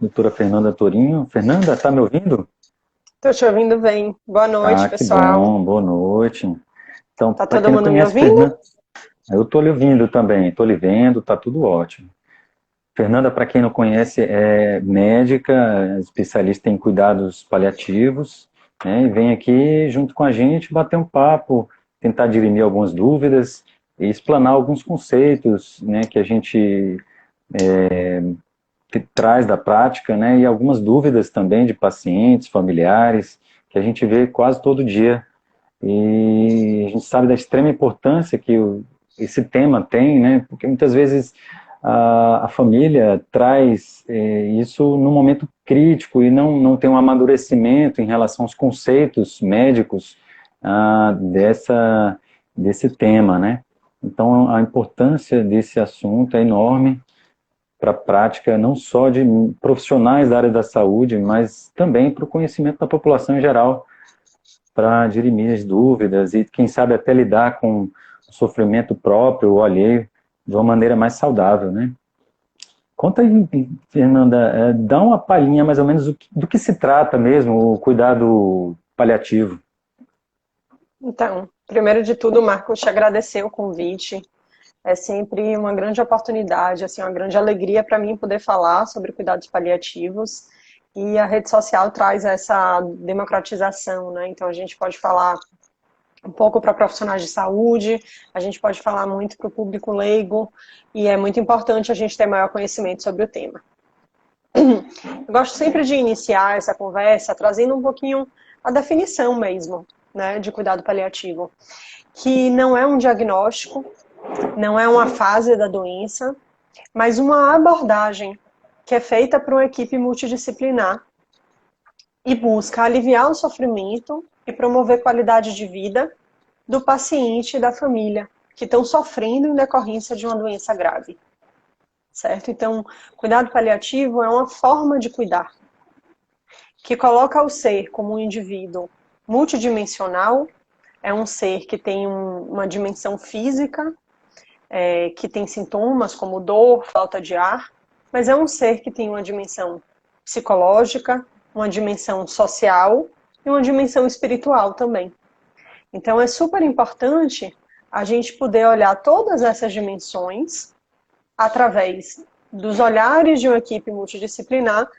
doutora Fernanda Torinho. Fernanda, tá me ouvindo? Estou te ouvindo bem. Boa noite, Ah, que pessoal. bom, boa noite. Então, Tá para todo quem não mundo me conhece ouvindo? Fernanda, eu estou lhe ouvindo também, estou lhe vendo, tá tudo ótimo. Fernanda, para quem não conhece, é médica, especialista em cuidados paliativos, né, e vem aqui junto com a gente bater um papo, tentar dirimir algumas dúvidas e explanar alguns conceitos, né, que a gente que traz da prática, né, e algumas dúvidas também de pacientes, familiares, que a gente vê quase todo dia. E a gente sabe da extrema importância que esse tema tem, né, porque muitas vezes a família traz isso num momento crítico e não tem um amadurecimento em relação aos conceitos médicos desse tema, né. Então, a importância desse assunto é enorme para a prática não só de profissionais da área da saúde, mas também para o conhecimento da população em geral, para dirimir as dúvidas e, quem sabe, até lidar com o sofrimento próprio ou alheio de uma maneira mais saudável, né? Conta aí, Fernanda, dá uma palhinha mais ou menos do que se trata mesmo o cuidado paliativo. Então, primeiro de tudo, Marcos, te agradecer o convite. É sempre uma grande oportunidade, assim, uma grande alegria para mim poder falar sobre cuidados paliativos. E a rede social traz essa democratização, né? Então a gente pode falar um pouco para profissionais de saúde, a gente pode falar muito para o público leigo, e é muito importante a gente ter maior conhecimento sobre o tema. Eu gosto sempre de iniciar essa conversa trazendo um pouquinho a definição mesmo, né, de cuidado paliativo, que não é um diagnóstico, não é uma fase da doença, mas uma abordagem que é feita por uma equipe multidisciplinar e busca aliviar o sofrimento e promover qualidade de vida do paciente e da família que estão sofrendo em decorrência de uma doença grave, certo? Então, cuidado paliativo é uma forma de cuidar que coloca o ser como um indivíduo multidimensional, é um ser que tem uma dimensão física, que tem sintomas como dor, falta de ar, mas é um ser que tem uma dimensão psicológica, uma dimensão social e uma dimensão espiritual também. Então é super importante a gente poder olhar todas essas dimensões através dos olhares de uma equipe multidisciplinar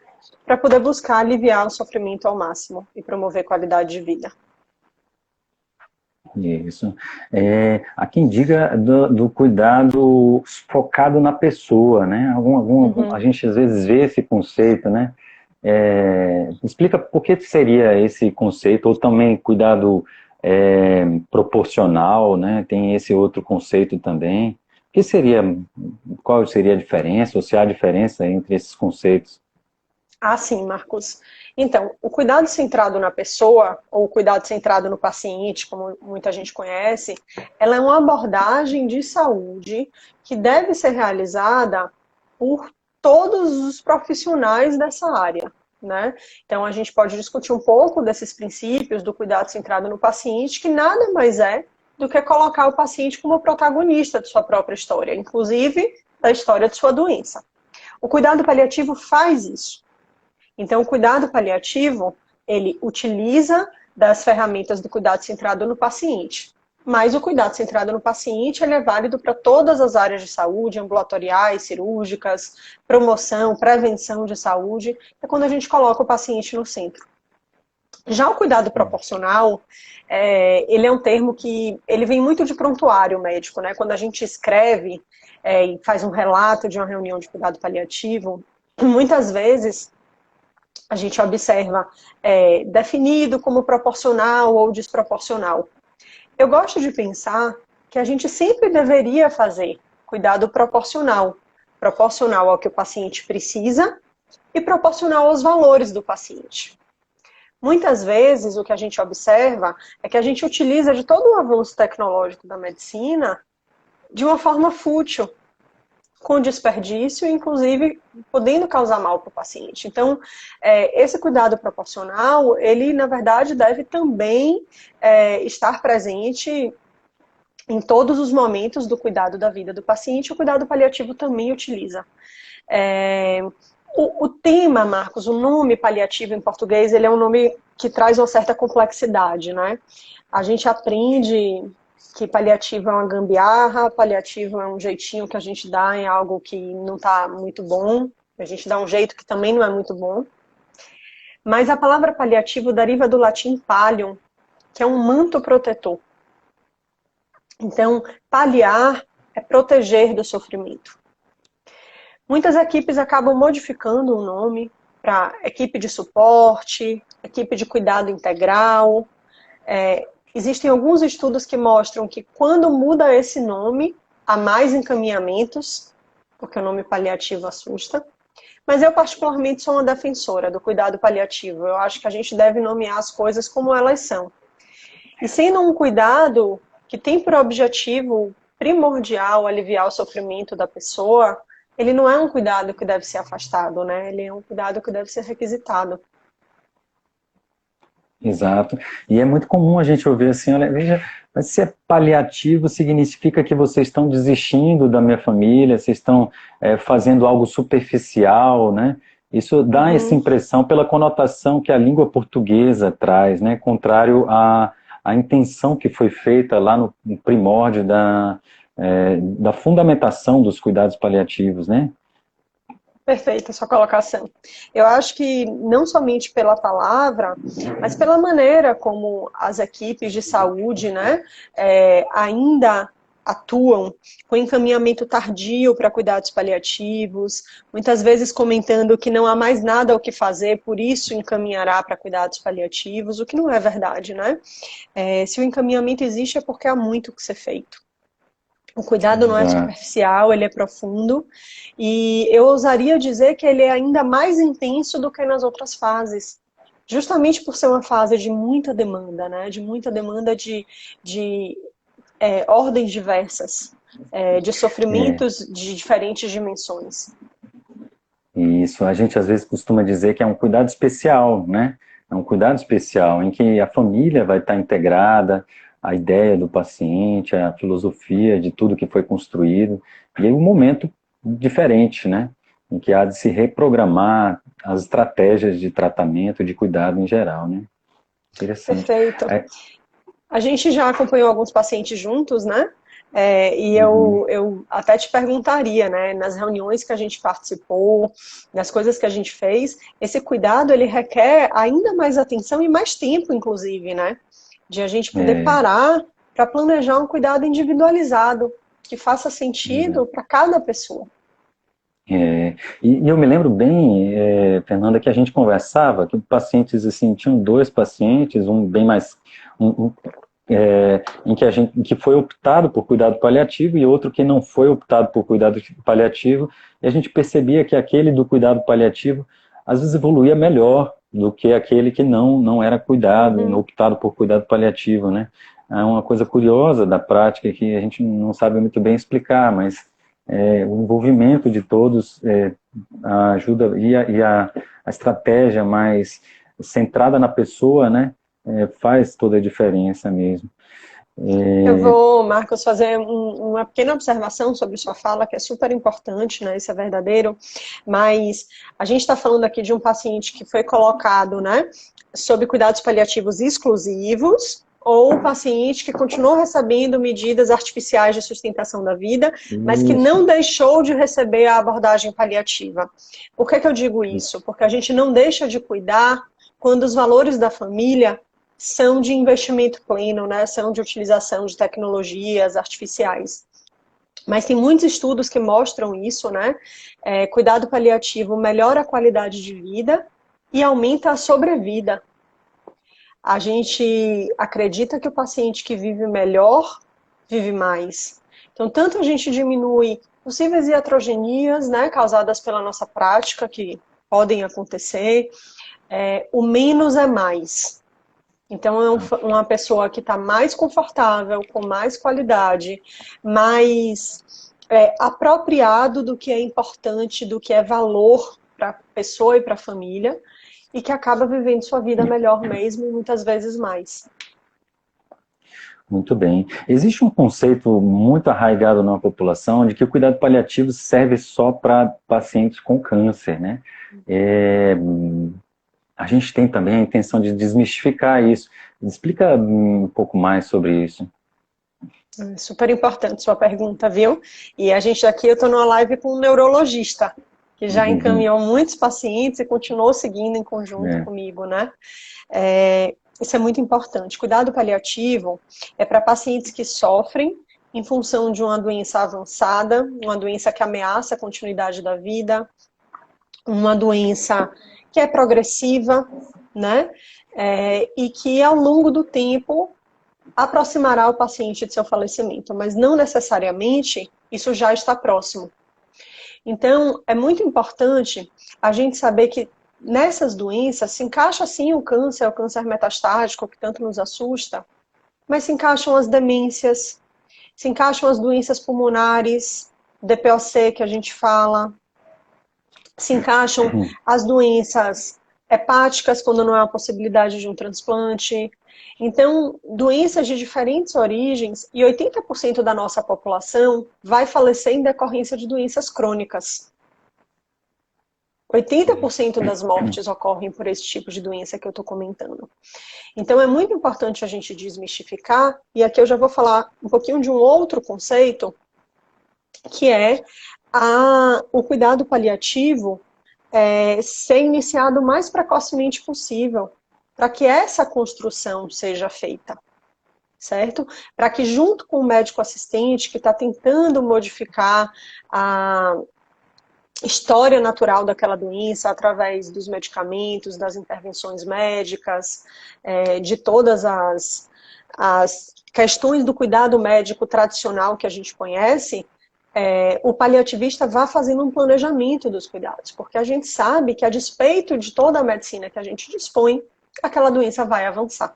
para poder buscar aliviar o sofrimento ao máximo e promover qualidade de vida. Isso. Há quem diga do cuidado focado na pessoa, né? A Uhum. gente às vezes vê esse conceito, né? Explica por que seria esse conceito, ou também cuidado proporcional, né? Tem esse outro conceito também. Qual seria a diferença, ou se há diferença entre esses conceitos? Ah, sim, Marcos. Então, o cuidado centrado na pessoa, ou o cuidado centrado no paciente, como muita gente conhece, ela é uma abordagem de saúde que deve ser realizada por todos os profissionais dessa área, né? Então, a gente pode discutir um pouco desses princípios do cuidado centrado no paciente, que nada mais é do que colocar o paciente como protagonista de sua própria história, inclusive da história de sua doença. O cuidado paliativo faz isso. Então, o cuidado paliativo, ele utiliza das ferramentas do cuidado centrado no paciente. Mas o cuidado centrado no paciente, ele é válido para todas as áreas de saúde, ambulatoriais, cirúrgicas, promoção, prevenção de saúde, é quando a gente coloca o paciente no centro. Já o cuidado proporcional, ele é um termo que ele vem muito de prontuário médico, né? Quando a gente escreve e faz um relato de uma reunião de cuidado paliativo, muitas vezes a gente observa definido como proporcional ou desproporcional. Eu gosto de pensar que a gente sempre deveria fazer cuidado proporcional, proporcional ao que o paciente precisa e proporcional aos valores do paciente. Muitas vezes o que a gente observa é que a gente utiliza de todo o avanço tecnológico da medicina de uma forma fútil, com desperdício, inclusive podendo causar mal para o paciente. Então, esse cuidado proporcional, ele, na verdade, deve também estar presente em todos os momentos do cuidado da vida do paciente. O cuidado paliativo também utiliza. O tema, Marcos, o nome paliativo em português, ele é um nome que traz uma certa complexidade, né? A gente aprende que paliativo é uma gambiarra, paliativo é um jeitinho que a gente dá em algo que não está muito bom, a gente dá um jeito que também não é muito bom. Mas a palavra paliativo deriva do latim pallium, que é um manto protetor. Então, paliar é proteger do sofrimento. Muitas equipes acabam modificando o nome para equipe de suporte, equipe de cuidado integral. Existem alguns estudos que mostram que quando muda esse nome, há mais encaminhamentos, porque o nome paliativo assusta. Mas eu particularmente sou uma defensora do cuidado paliativo. Eu acho que a gente deve nomear as coisas como elas são. E sendo um cuidado que tem por objetivo primordial aliviar o sofrimento da pessoa, ele não é um cuidado que deve ser afastado, né? Ele é um cuidado que deve ser requisitado. Exato. E é muito comum a gente ouvir assim, olha, veja, mas se é paliativo, significa que vocês estão desistindo da minha família, vocês estão fazendo algo superficial, né? Isso dá essa impressão pela conotação que a língua portuguesa traz, né? Contrário à intenção que foi feita lá no primórdio da fundamentação dos cuidados paliativos, né? Perfeita a sua colocação. Eu acho que não somente pela palavra, mas pela maneira como as equipes de saúde, né, ainda atuam com encaminhamento tardio para cuidados paliativos, muitas vezes comentando que não há mais nada o que fazer, por isso encaminhará para cuidados paliativos, o que não é verdade, né? Se o encaminhamento existe é porque há muito o que ser feito. O cuidado não é Exato. superficial, ele é profundo. E eu ousaria dizer que ele é ainda mais intenso do que nas outras fases. Justamente por ser uma fase de muita demanda, né? De muita demanda de ordens diversas, de É, sofrimentos de diferentes dimensões. isso, a gente às vezes costuma dizer que é um cuidado especial, né? É um cuidado especial em que a família vai estar integrada, a ideia do paciente, a filosofia de tudo que foi construído, e aí um momento diferente, né? Em que há de se reprogramar as estratégias de tratamento, de cuidado em geral, né? Interessante. Perfeito. É, A gente já acompanhou alguns pacientes juntos, né? E uhum, eu até te perguntaria, né, nas reuniões que a gente participou, nas coisas que a gente fez, esse cuidado ele requer ainda mais atenção e mais tempo, inclusive, né? De a gente poder é, parar para planejar um cuidado individualizado, que faça sentido para cada pessoa. e eu me lembro bem, Fernanda, que a gente conversava, que pacientes, assim, tinham dois pacientes, um bem mais, em que foi optado por cuidado paliativo e outro que não foi optado por cuidado paliativo, e a gente percebia que aquele do cuidado paliativo, às vezes evoluía melhor do que aquele que não era cuidado, Uhum. optado por cuidado paliativo, né? É uma coisa curiosa da prática que a gente não sabe muito bem explicar, mas o envolvimento de todos a ajuda a estratégia mais centrada na pessoa, né, faz toda a diferença mesmo. Eu É, vou, Marcos, fazer uma pequena observação sobre sua fala, que é super importante, né? Isso é verdadeiro, mas a gente está falando aqui de um paciente que foi colocado, né, sob cuidados paliativos exclusivos, ou o paciente que continuou recebendo medidas artificiais de sustentação da vida, mas que isso, não deixou de receber a abordagem paliativa. Por que eu digo isso? Porque a gente não deixa de cuidar quando os valores da família são de investimento pleno, né? São de utilização de tecnologias artificiais. Mas tem muitos estudos que mostram isso, né? Cuidado paliativo melhora a qualidade de vida e aumenta a sobrevida. A gente acredita que o paciente que vive melhor vive mais. Então, tanto a gente diminui possíveis iatrogenias, né, causadas pela nossa prática, que podem acontecer, o menos é mais. Então, é uma pessoa que está mais confortável, com mais qualidade, mais apropriado do que é importante, do que é valor para a pessoa e para a família, e que acaba vivendo sua vida melhor mesmo e muitas vezes mais. Muito bem. Existe um conceito muito arraigado na população de que o cuidado paliativo serve só para pacientes com câncer, né? É, a gente tem também a intenção de desmistificar isso. Explica um pouco mais sobre isso. Super importante sua pergunta, viu? E a gente aqui, eu estou numa live com um neurologista, que já Uhum. encaminhou muitos pacientes e continuou seguindo em conjunto É. comigo, né? Isso é muito importante. Cuidado paliativo é para pacientes que sofrem em função de uma doença avançada, uma doença que ameaça a continuidade da vida, uma doença que é progressiva, né? E que ao longo do tempo aproximará o paciente de seu falecimento, mas não necessariamente isso já está próximo. Então, é muito importante a gente saber que nessas doenças se encaixa sim o câncer metastático, que tanto nos assusta, mas se encaixam as demências, se encaixam as doenças pulmonares, DPOC que a gente fala, se encaixam as doenças hepáticas, quando não há a possibilidade de um transplante. Então, doenças de diferentes origens, e 80% da nossa população vai falecer em decorrência de doenças crônicas. 80% das mortes ocorrem por esse tipo de doença que eu estou comentando. Então, é muito importante a gente desmistificar, e aqui eu já vou falar um pouquinho de um outro conceito, que é o cuidado paliativo ser iniciado o mais precocemente possível, para que essa construção seja feita, certo? Para que junto com o médico assistente, que está tentando modificar a história natural daquela doença, através dos medicamentos, das intervenções médicas, de todas as questões do cuidado médico tradicional que a gente conhece, o paliativista vá fazendo um planejamento dos cuidados, porque a gente sabe que, a despeito de toda a medicina que a gente dispõe, aquela doença vai avançar.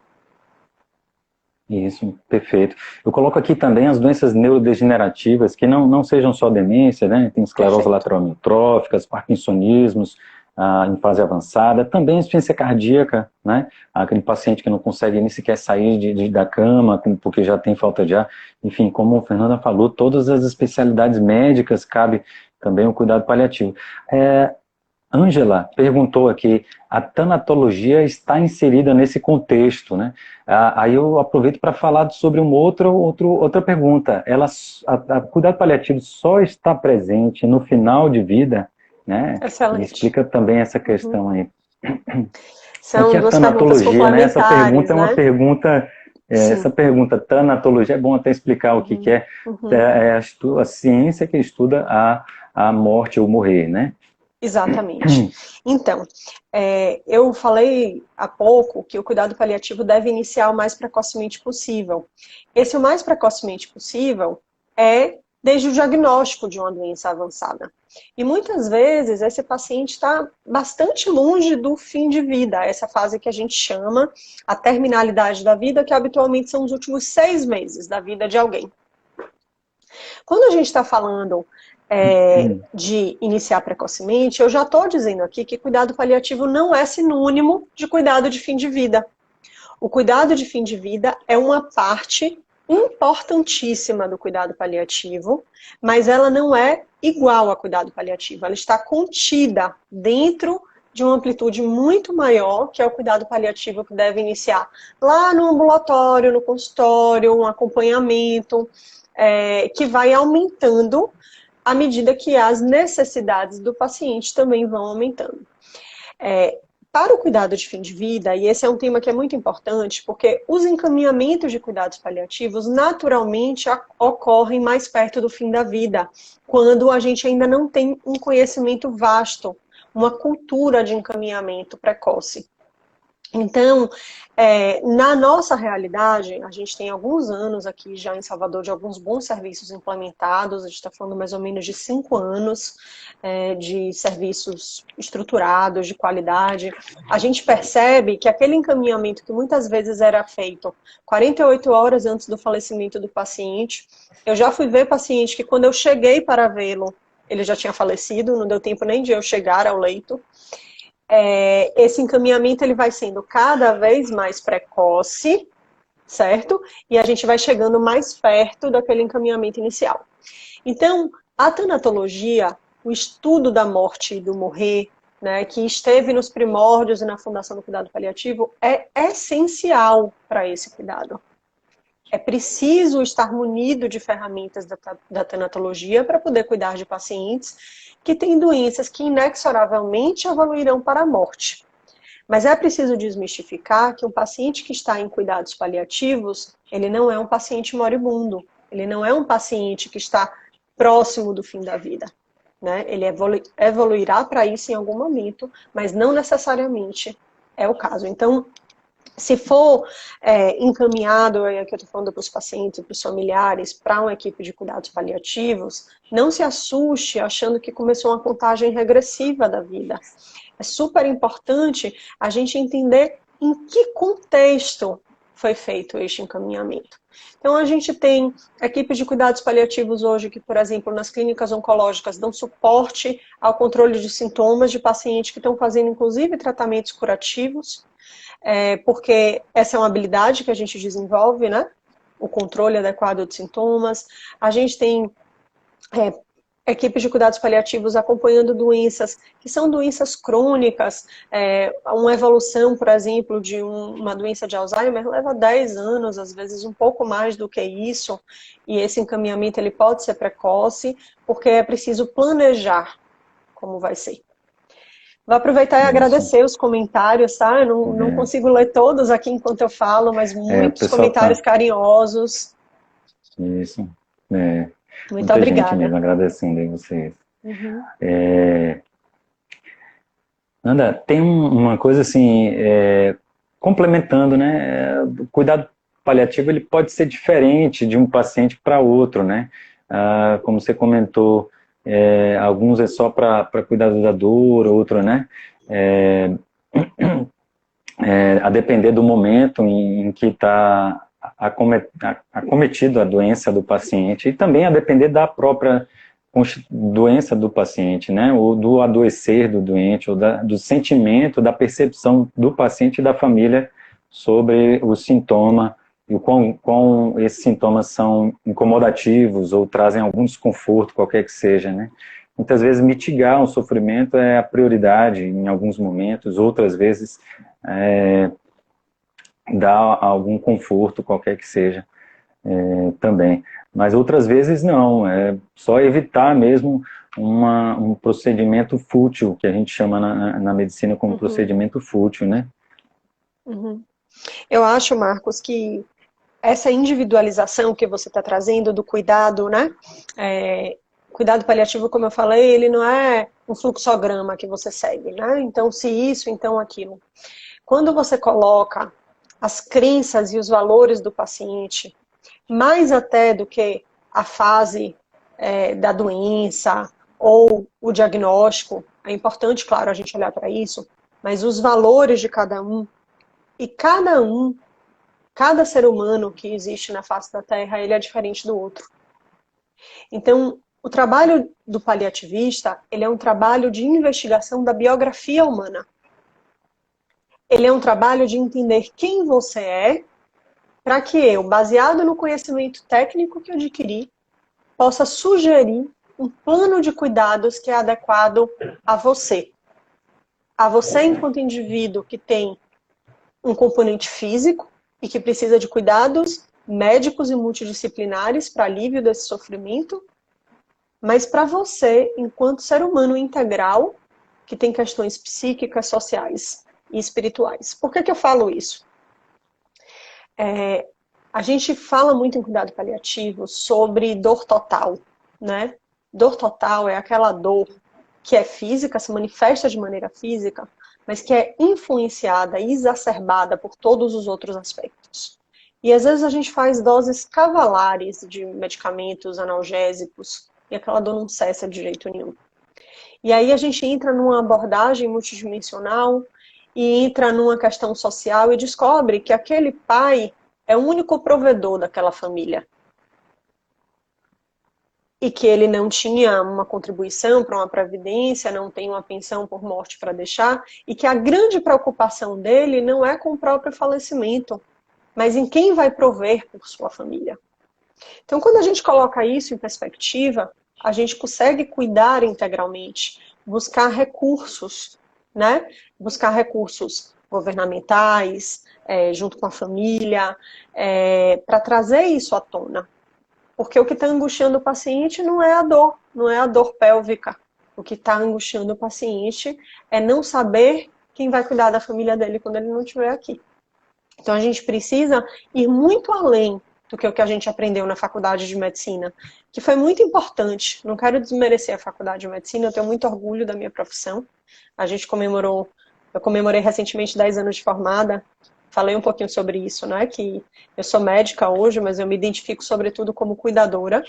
Isso, perfeito. Eu coloco aqui também as doenças neurodegenerativas, que não sejam só demência, né? Tem esclerose Perfeito. lateral amiotróficas, parkinsonismos, em fase avançada, também insuficiência cardíaca, né? Aquele paciente que não consegue nem sequer sair da cama, porque já tem falta de ar. Enfim, como a Fernanda falou, todas as especialidades médicas cabe também o cuidado paliativo. Ângela perguntou aqui, a tanatologia está inserida nesse contexto, né? Aí eu aproveito para falar sobre uma outra pergunta. Cuidado paliativo só está presente no final de vida, né? Ele Excelente. explica também essa questão aí. O que São é duas perguntas tanatologia, né? Essa pergunta complementares, é uma né? pergunta, essa Sim. pergunta, tanatologia, é bom até explicar o que é. É a ciência que estuda a morte ou morrer, né? Exatamente. Então, eu falei há pouco que o cuidado paliativo deve iniciar o mais precocemente possível. Esse o mais precocemente possível é desde o diagnóstico de uma doença avançada. E muitas vezes esse paciente está bastante longe do fim de vida, essa fase que a gente chama a terminalidade da vida, que habitualmente são os últimos 6 meses da vida de alguém. Quando a gente está falando de iniciar precocemente, eu já estou dizendo aqui que cuidado paliativo não é sinônimo de cuidado de fim de vida. O cuidado de fim de vida é uma parte importantíssima do cuidado paliativo, mas ela não é igual a cuidado paliativo. Ela está contida dentro de uma amplitude muito maior, que é o cuidado paliativo que deve iniciar lá no ambulatório, no consultório, um acompanhamento, que vai aumentando à medida que as necessidades do paciente também vão aumentando. Para o cuidado de fim de vida, e esse é um tema que é muito importante, porque os encaminhamentos de cuidados paliativos naturalmente ocorrem mais perto do fim da vida, quando a gente ainda não tem um conhecimento vasto, uma cultura de encaminhamento precoce. Então, na nossa realidade, a gente tem alguns anos aqui já em Salvador de alguns bons serviços implementados, a gente está falando mais ou menos de 5 anos de serviços estruturados, de qualidade. A gente percebe que aquele encaminhamento que muitas vezes era feito 48 horas antes do falecimento do paciente, eu já fui ver paciente que quando eu cheguei para vê-lo, ele já tinha falecido, não deu tempo nem de eu chegar ao leito. Esse encaminhamento ele vai sendo cada vez mais precoce, certo? E a gente vai chegando mais perto daquele encaminhamento inicial. Então, a tanatologia, o estudo da morte e do morrer, né, que esteve nos primórdios e na fundação do cuidado paliativo, é essencial para esse cuidado. É preciso estar munido de ferramentas da tanatologia para poder cuidar de pacientes que têm doenças que inexoravelmente evoluirão para a morte. Mas é preciso desmistificar que um paciente que está em cuidados paliativos, ele não é um paciente moribundo, ele não é um paciente que está próximo do fim da vida. Né? Ele evoluirá para isso em algum momento, mas não necessariamente é o caso. Então, se for encaminhado, aqui eu estou falando para os pacientes, para os familiares, para uma equipe de cuidados paliativos, não se assuste achando que começou uma contagem regressiva da vida. É super importante a gente entender em que contexto foi feito este encaminhamento. Então, a gente tem equipes de cuidados paliativos hoje que, por exemplo, nas clínicas oncológicas dão suporte ao controle de sintomas de pacientes que estão fazendo, inclusive, tratamentos curativos, porque essa é uma habilidade que a gente desenvolve, né? O controle adequado de sintomas. A gente tem equipes de cuidados paliativos acompanhando doenças que são doenças crônicas, uma evolução, por exemplo, de uma doença de Alzheimer leva 10 anos, às vezes um pouco mais do que isso, e esse encaminhamento ele pode ser precoce, porque é preciso planejar como vai ser. Vou aproveitar e agradecer os comentários, tá? Eu não consigo ler todos aqui enquanto eu falo, mas muitos comentários carinhosos. Isso. Muito Muita obrigada. gente mesmo agradecendo aí vocês. Uhum. Nanda, tem uma coisa assim, complementando, né? O cuidado paliativo ele pode ser diferente de um paciente para outro, né? Como você comentou, alguns é só para cuidar da dor, outro, né? A depender do momento em que está acometido a doença do paciente e também a depender da própria doença do paciente, né, ou do adoecer do doente, ou do sentimento, da percepção do paciente e da família sobre o sintoma e o quão esses sintomas são incomodativos ou trazem algum desconforto, qualquer que seja, né. Muitas vezes mitigar um sofrimento é a prioridade em alguns momentos, outras vezes dar algum conforto, qualquer que seja, também. Mas outras vezes não, é só evitar mesmo um procedimento fútil, que a gente chama na medicina como procedimento fútil, né? Uhum. Eu acho, Marcos, que essa individualização que você está trazendo do cuidado, né? Cuidado paliativo, como eu falei, ele não é um fluxograma que você segue, né? Então, se isso, então aquilo. Quando você coloca as crenças e os valores do paciente, mais até do que a fase da doença ou o diagnóstico, é importante, claro, a gente olhar para isso, mas os valores de cada um, e cada ser humano que existe na face da Terra, ele é diferente do outro. Então, o trabalho do paliativista, ele é um trabalho de investigação da biografia humana. Ele é um trabalho de entender quem você é, para que eu, baseado no conhecimento técnico que eu adquiri, possa sugerir um plano de cuidados que é adequado a você. A você enquanto indivíduo que tem um componente físico e que precisa de cuidados médicos e multidisciplinares para alívio desse sofrimento, mas para você enquanto ser humano integral que tem questões psíquicas, sociais e espirituais. Por que eu falo isso? A gente fala muito em cuidado paliativo sobre dor total, né? Dor total é aquela dor que é física, se manifesta de maneira física, mas que é influenciada e exacerbada por todos os outros aspectos. E às vezes a gente faz doses cavalares de medicamentos analgésicos e aquela dor não cessa de jeito nenhum. E aí a gente entra numa abordagem multidimensional e entra numa questão social e descobre que aquele pai é o único provedor daquela família. E que ele não tinha uma contribuição para uma previdência, não tem uma pensão por morte para deixar, e que a grande preocupação dele não é com o próprio falecimento, mas em quem vai prover por sua família. Então, quando a gente coloca isso em perspectiva, a gente consegue cuidar integralmente, buscar recursos, né? Buscar recursos governamentais, junto com a família, para trazer isso à tona. Porque o que está angustiando o paciente não é a dor, não é a dor pélvica. O que está angustiando o paciente é não saber quem vai cuidar da família dele quando ele não estiver aqui. Então a gente precisa ir muito além do que o que a gente aprendeu na faculdade de medicina, que foi muito importante. Não quero desmerecer a faculdade de medicina, eu tenho muito orgulho da minha profissão. Eu comemorei recentemente 10 anos de formada, falei um pouquinho sobre isso, né? Que eu sou médica hoje, mas eu me identifico sobretudo como cuidadora.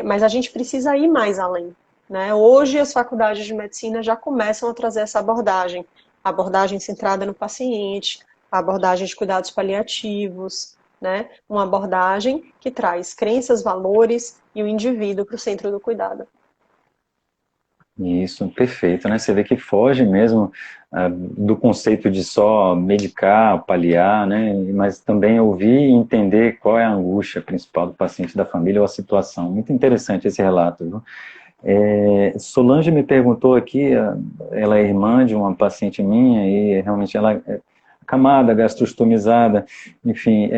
Mas a gente precisa ir mais além, né? Hoje as faculdades de medicina já começam a trazer essa abordagem centrada no paciente, a abordagem de cuidados paliativos, né? Uma abordagem que traz crenças, valores e o indivíduo para o centro do cuidado. Isso, perfeito, né? Você vê que foge mesmo do conceito de só medicar, paliar, né? Mas também ouvir e entender qual é a angústia principal do paciente, da família ou a situação. Muito interessante esse relato, viu? Solange me perguntou aqui, ela é irmã de uma paciente minha e realmente ela é acamada, gastrostomizada, enfim,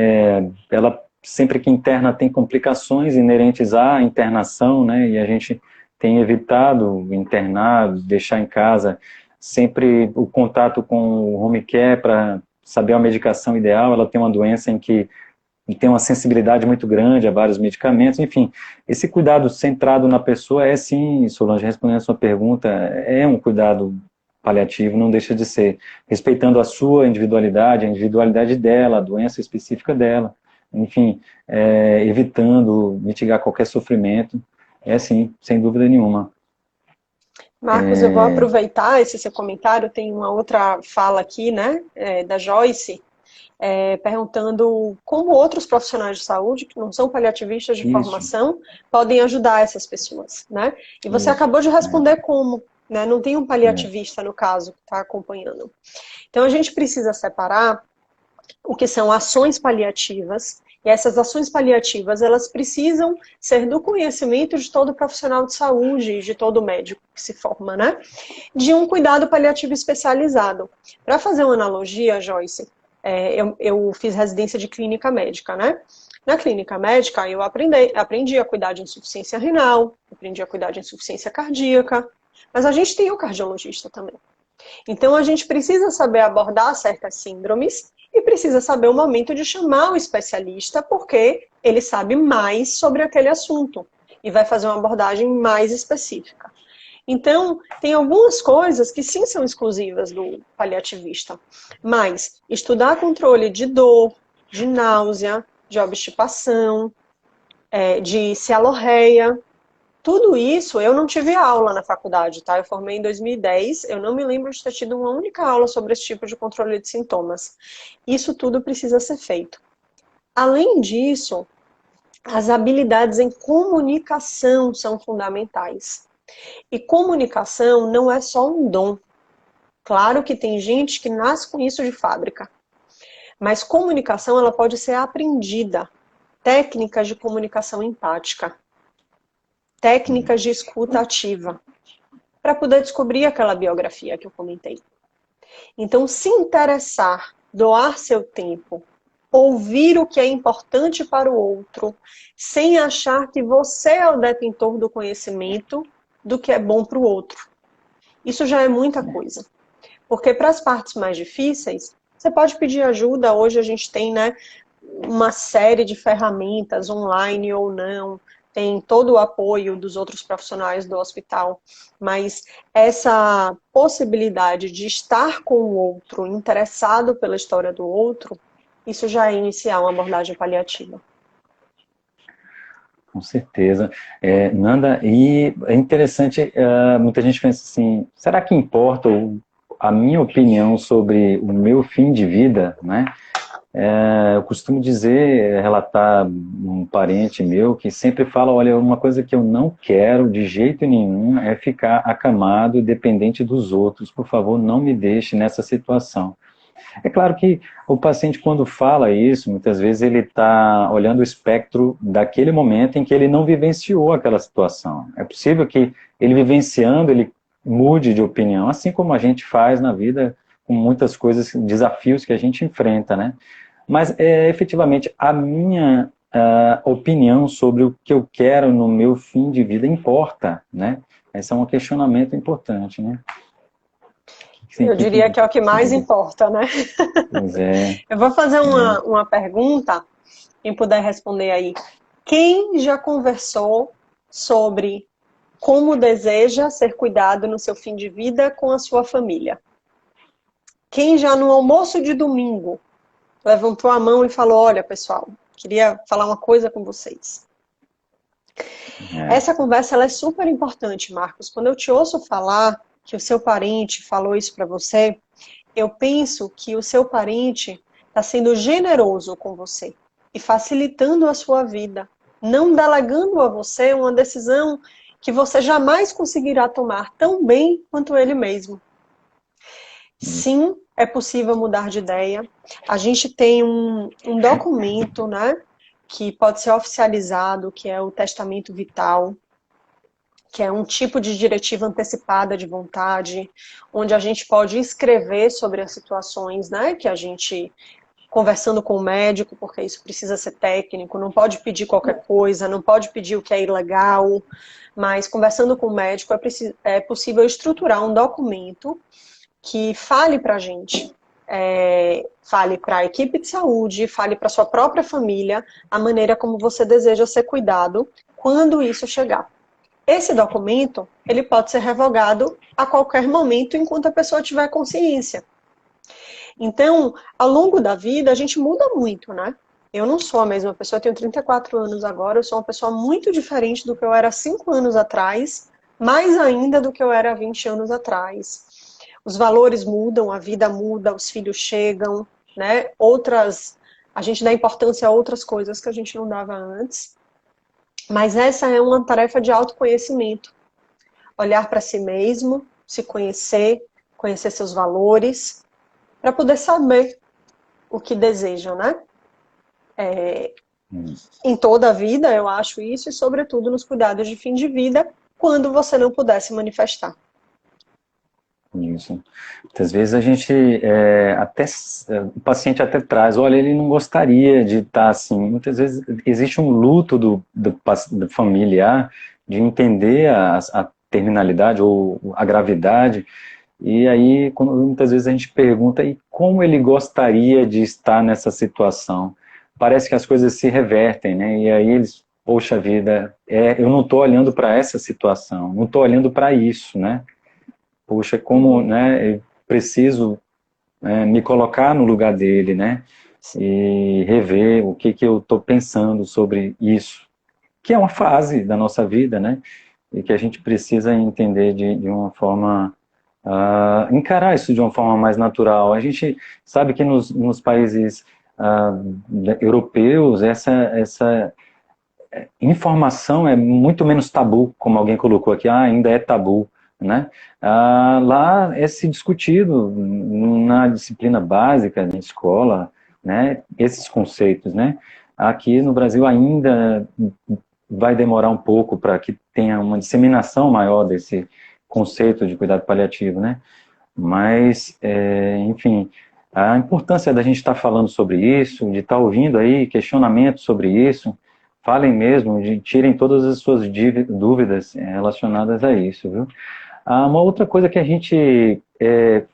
ela sempre que interna tem complicações inerentes à internação, né? E a gente tem evitado internar, deixar em casa sempre o contato com o home care para saber a medicação ideal. Ela tem uma doença em que tem uma sensibilidade muito grande a vários medicamentos. Enfim, esse cuidado centrado na pessoa sim, Solange, respondendo a sua pergunta, é um cuidado paliativo, não deixa de ser, respeitando a sua individualidade, a individualidade dela, a doença específica dela, enfim, evitando mitigar qualquer sofrimento. Sim, sem dúvida nenhuma. Marcos, eu vou aproveitar esse seu comentário, tem uma outra fala aqui, né, da Joyce, perguntando como outros profissionais de saúde, que não são paliativistas de formação, podem ajudar essas pessoas, né? E você acabou de responder como, né? Não tem um paliativista, no caso, que está acompanhando. Então, a gente precisa separar o que são ações paliativas. E essas ações paliativas, elas precisam ser do conhecimento de todo profissional de saúde, de todo médico que se forma, né? De um cuidado paliativo especializado. Para fazer uma analogia, Joyce, eu fiz residência de clínica médica, né? Na clínica médica, eu aprendi a cuidar de insuficiência renal, aprendi a cuidar de insuficiência cardíaca, mas a gente tem o cardiologista também. Então, a gente precisa saber abordar certas síndromes e precisa saber o momento de chamar o especialista, porque ele sabe mais sobre aquele assunto e vai fazer uma abordagem mais específica. Então, tem algumas coisas que sim são exclusivas do paliativista, mas estudar controle de dor, de náusea, de obstipação, de cialorreia, tudo isso eu não tive aula na faculdade, tá? Eu formei em 2010, eu não me lembro de ter tido uma única aula sobre esse tipo de controle de sintomas. Isso tudo precisa ser feito. Além disso, as habilidades em comunicação são fundamentais. E comunicação não é só um dom. Claro que tem gente que nasce com isso de fábrica. Mas comunicação, ela pode ser aprendida. Técnicas de comunicação empática. Técnicas de escuta ativa, para poder descobrir aquela biografia que eu comentei. Então, se interessar, doar seu tempo, ouvir o que é importante para o outro, sem achar que você é o detentor do conhecimento do que é bom para o outro. Isso já é muita coisa. Porque para as partes mais difíceis, você pode pedir ajuda. Hoje a gente tem, né, uma série de ferramentas, online ou não, tem todo o apoio dos outros profissionais do hospital, mas essa possibilidade de estar com o outro, interessado pela história do outro, isso já é iniciar uma abordagem paliativa. Com certeza. Nanda, e é interessante, muita gente pensa assim, será que importa a minha opinião sobre o meu fim de vida, né? Eu costumo dizer, relatar um parente meu que sempre fala, olha, uma coisa que eu não quero de jeito nenhum é ficar acamado e dependente dos outros. Por favor, não me deixe nessa situação. É claro que o paciente, quando fala isso, muitas vezes ele está olhando o espectro daquele momento em que ele não vivenciou aquela situação. É possível que ele vivenciando, ele mude de opinião, assim como a gente faz na vida com muitas coisas, desafios que a gente enfrenta, né? Mas, efetivamente, a minha opinião sobre o que eu quero no meu fim de vida importa, né? Esse é um questionamento importante, né? Eu diria que é o que mais importa, né? Pois é. Eu vou fazer uma pergunta, quem puder responder aí. Quem já conversou sobre como deseja ser cuidado no seu fim de vida com a sua família? Quem já no almoço de domingo levantou a mão e falou, olha, pessoal, queria falar uma coisa com vocês. Essa conversa ela é super importante, Marcos. Quando eu te ouço falar que o seu parente falou isso para você, eu penso que o seu parente está sendo generoso com você e facilitando a sua vida, não delegando a você uma decisão que você jamais conseguirá tomar tão bem quanto ele mesmo. Sim, é possível mudar de ideia. A gente tem um documento, né, que pode ser oficializado, que é o testamento vital, que é um tipo de diretiva antecipada de vontade, onde a gente pode escrever sobre as situações, né, que a gente, conversando com o médico, porque isso precisa ser técnico, não pode pedir qualquer coisa, não pode pedir o que é ilegal, mas conversando com o médico é possível estruturar um documento que fale para a gente, fale para a equipe de saúde, fale para sua própria família a maneira como você deseja ser cuidado quando isso chegar. Esse documento, ele pode ser revogado a qualquer momento enquanto a pessoa tiver consciência. Então, ao longo da vida, a gente muda muito, né? Eu não sou a mesma pessoa, eu tenho 34 anos agora, eu sou uma pessoa muito diferente do que eu era 5 anos atrás, mais ainda do que eu era 20 anos atrás. Os valores mudam, a vida muda, os filhos chegam, né? A gente dá importância a outras coisas que a gente não dava antes. Mas essa é uma tarefa de autoconhecimento. Olhar para si mesmo, se conhecer, conhecer seus valores, para poder saber o que deseja, né? Em toda a vida, eu acho isso, e sobretudo nos cuidados de fim de vida, quando você não puder se manifestar. Isso. Muitas vezes a gente, o paciente até traz, olha, ele não gostaria de estar assim. Muitas vezes existe um luto do familiar de entender a terminalidade ou a gravidade, e aí muitas vezes a gente pergunta, e como ele gostaria de estar nessa situação? Parece que as coisas se revertem, né? E aí eles, poxa vida, eu não estou olhando para essa situação, não estou olhando para isso, né? Poxa, como, né, eu preciso me colocar no lugar dele, né, e rever o que eu estou pensando sobre isso, que é uma fase da nossa vida, né, e que a gente precisa entender de uma forma, encarar isso de uma forma mais natural. A gente sabe que nos países europeus, essa informação é muito menos tabu, como alguém colocou aqui, ainda é tabu, né? Lá é se discutido na disciplina básica, na escola, né? Esses conceitos, né? Aqui no Brasil ainda vai demorar um pouco para que tenha uma disseminação maior desse conceito de cuidado paliativo, né? Mas, enfim, a importância da gente estar falando sobre isso, de estar ouvindo aí questionamentos sobre isso, falem mesmo, tirem todas as suas dúvidas relacionadas a isso, viu? Uma outra coisa que a gente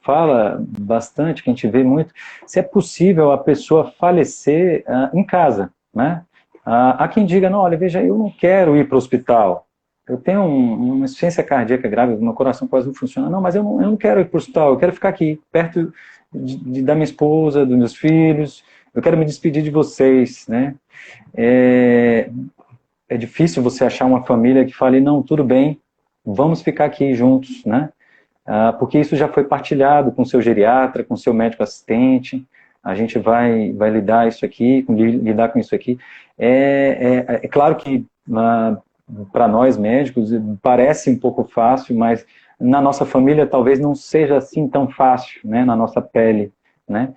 fala bastante, que a gente vê muito, se é possível a pessoa falecer em casa, né? Há quem diga, não, olha, veja, eu não quero ir para o hospital, eu tenho uma insuficiência cardíaca grave, meu coração quase não funciona, não, mas eu não quero ir para o hospital, eu quero ficar aqui, perto da minha esposa, dos meus filhos, eu quero me despedir de vocês, né? É difícil você achar uma família que fale, não, tudo bem, vamos ficar aqui juntos, né? Porque isso já foi partilhado com o seu geriatra, com o seu médico assistente, a gente vai lidar lidar com isso aqui. É claro que para nós médicos parece um pouco fácil, mas na nossa família talvez não seja assim tão fácil, né? Na nossa pele, né?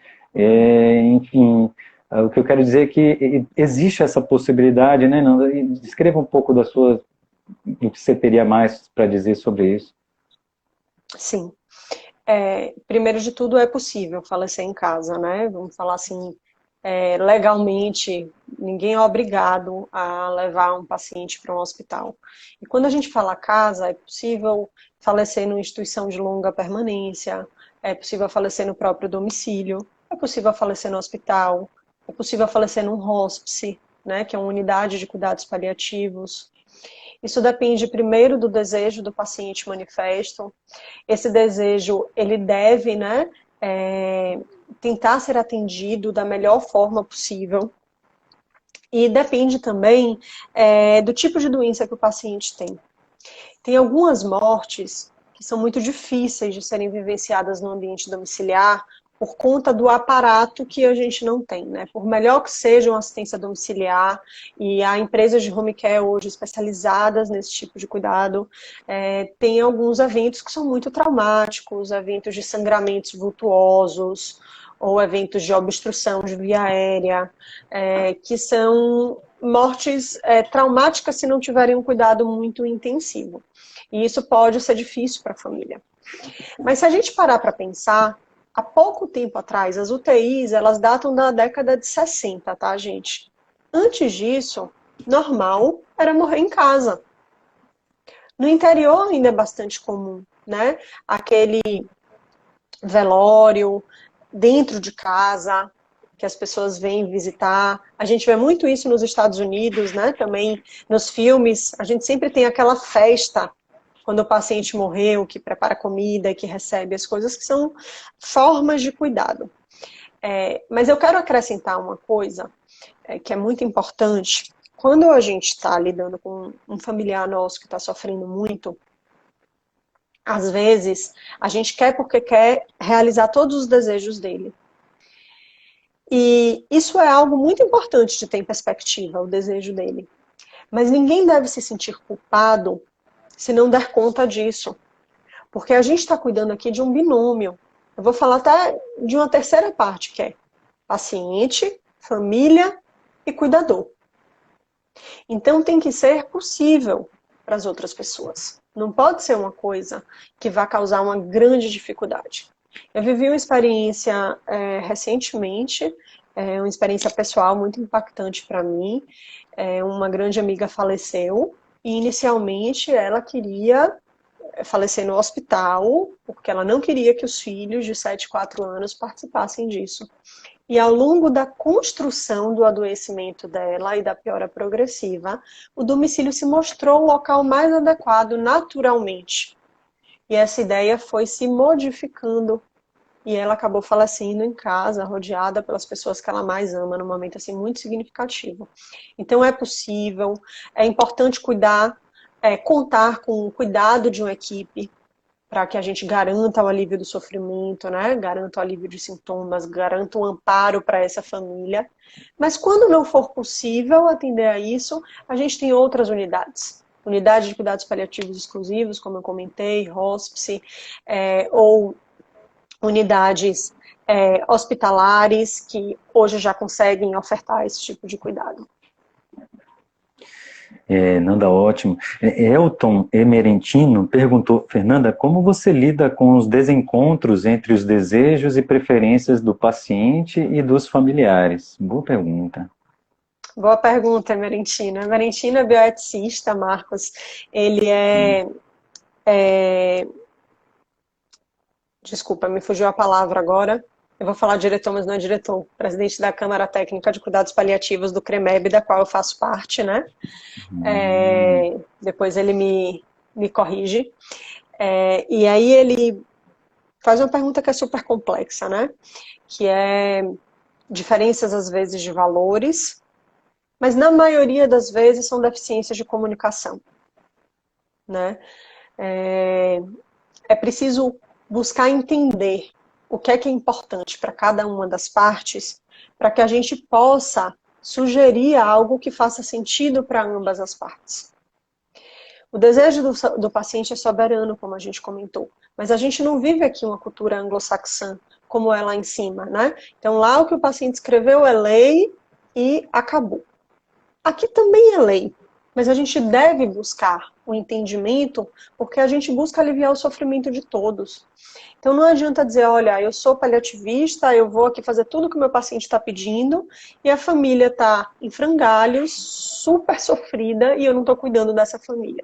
Enfim, o que eu quero dizer é que existe essa possibilidade, né, Nanda? E descreva um pouco do que você teria mais para dizer sobre isso. Sim. Primeiro de tudo, é possível falecer em casa, né? Vamos falar assim, legalmente, ninguém é obrigado a levar um paciente para um hospital. E quando a gente fala casa, é possível falecer numa instituição de longa permanência, é possível falecer no próprio domicílio, é possível falecer no hospital, é possível falecer num hospice, né, que é uma unidade de cuidados paliativos. Isso depende primeiro do desejo do paciente manifesto. Esse desejo, ele deve, né, tentar ser atendido da melhor forma possível. E depende também do tipo de doença que o paciente tem. Tem algumas mortes que são muito difíceis de serem vivenciadas no ambiente domiciliar por conta do aparato que a gente não tem, né? Por melhor que seja uma assistência domiciliar, e há empresas de home care hoje especializadas nesse tipo de cuidado, tem alguns eventos que são muito traumáticos, eventos de sangramentos vultuosos, ou eventos de obstrução de via aérea, que são mortes traumáticas se não tiverem um cuidado muito intensivo. E isso pode ser difícil para a família. Mas se a gente parar para pensar, há pouco tempo atrás, as UTIs, elas datam da década de 60, tá, gente? Antes disso, normal era morrer em casa. No interior ainda é bastante comum, né? Aquele velório dentro de casa, que as pessoas vêm visitar. A gente vê muito isso nos Estados Unidos, né? Também nos filmes, a gente sempre tem aquela festa quando o paciente morreu, que prepara comida, que recebe as coisas, que são formas de cuidado. Mas eu quero acrescentar uma coisa que é muito importante. Quando a gente está lidando com um familiar nosso que está sofrendo muito, às vezes a gente quer porque quer realizar todos os desejos dele. E isso é algo muito importante de ter em perspectiva, o desejo dele. Mas ninguém deve se sentir culpado se não der conta disso. Porque a gente está cuidando aqui de um binômio. Eu vou falar até de uma terceira parte, que é paciente, família e cuidador. Então tem que ser possível para as outras pessoas. Não pode ser uma coisa que vá causar uma grande dificuldade. Eu vivi uma experiência recentemente, uma experiência pessoal muito impactante para mim. Uma grande amiga faleceu e inicialmente ela queria falecer no hospital, porque ela não queria que os filhos de 7 e 4 anos participassem disso. E ao longo da construção do adoecimento dela e da piora progressiva, o domicílio se mostrou o local mais adequado naturalmente. E essa ideia foi se modificando. E ela acabou falecendo em casa, rodeada pelas pessoas que ela mais ama, num momento assim muito significativo. Então é possível, é importante contar com o cuidado de uma equipe, para que a gente garanta o alívio do sofrimento, né? Garanta o alívio de sintomas, garanta um amparo para essa família. Mas quando não for possível atender a isso, a gente tem outras unidades. Unidade de cuidados paliativos exclusivos, como eu comentei, hospice, ou unidades hospitalares que hoje já conseguem ofertar esse tipo de cuidado. Nanda, ótimo. Elton Emerentino perguntou: Fernanda, como você lida com os desencontros entre os desejos e preferências do paciente e dos familiares? Boa pergunta. Boa pergunta, Emerentino. Emerentino é bioeticista, Marcos. Ele Desculpa, me fugiu a palavra agora. Eu vou falar diretor, mas não é diretor. Presidente da Câmara Técnica de Cuidados Paliativos do CREMEB, da qual eu faço parte, né? Depois ele me corrige. E aí ele faz uma pergunta que é super complexa, né? Que é diferenças, às vezes, de valores, mas na maioria das vezes são deficiências de comunicação, né? É preciso buscar entender o que é importante para cada uma das partes, para que a gente possa sugerir algo que faça sentido para ambas as partes. O desejo do paciente é soberano, como a gente comentou, mas a gente não vive aqui uma cultura anglo-saxã, como é lá em cima, né? Então lá o que o paciente escreveu é lei e acabou. Aqui também é lei, mas a gente deve buscar o entendimento porque a gente busca aliviar o sofrimento de todos. Então não adianta dizer, olha, eu sou paliativista, eu vou aqui fazer tudo que o meu paciente está pedindo e a família está em frangalhos, super sofrida e eu não estou cuidando dessa família.